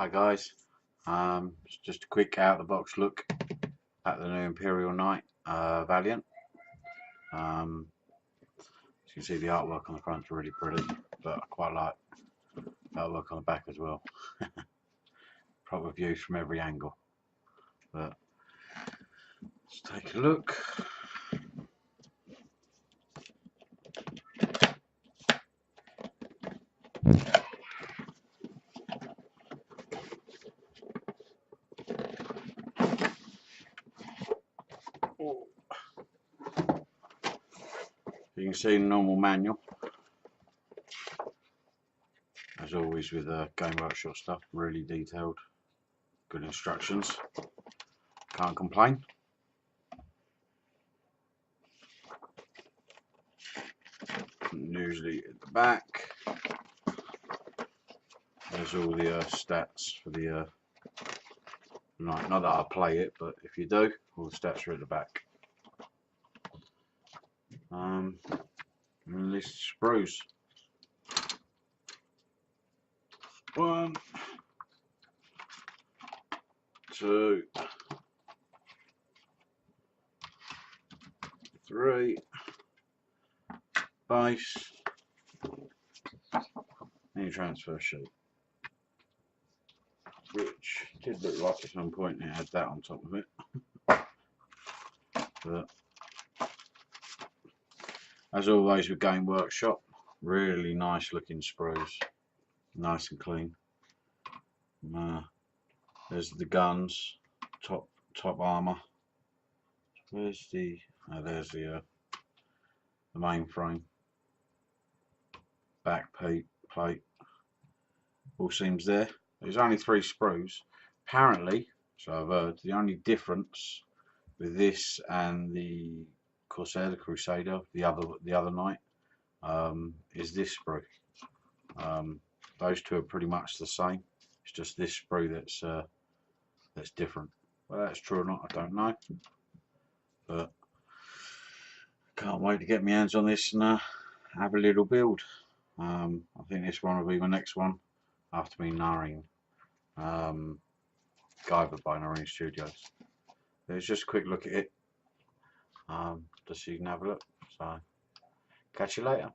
Hi guys, it's just a quick out of the box look at the new Imperial Knight Valiant. As you can see, the artwork on the front's really pretty, but I quite like the artwork on the back as well. Proper views from every angle. But let's take a look. You can see the normal manual, as always with Game Workshop stuff, really detailed, good instructions, can't complain. And usually at the back there's all the stats for the Knight. Not that I play it, but if you do, all the stats are at the back. And list sprues. 1, 2, 3, base, and your transfer sheet, which did look like at some point it had that on top of it. But as always with Game Workshop, really nice looking sprues, nice and clean. There's the guns, top armour. Where's the? Oh, there's the main frame, back plate. All seams there. There's only 3 sprues. Apparently, so I've heard, the only difference with this and the Corsair, the Crusader, the other Knight, is this sprue. Those two are pretty much the same. It's just this sprue that's different. Whether that's true or not, I don't know. But can't wait to get my hands on this and have a little build. I think this one will be my next one after me narring Guyver by Narring Studios. There's just a quick look at it, just so you can have a look. So catch you later.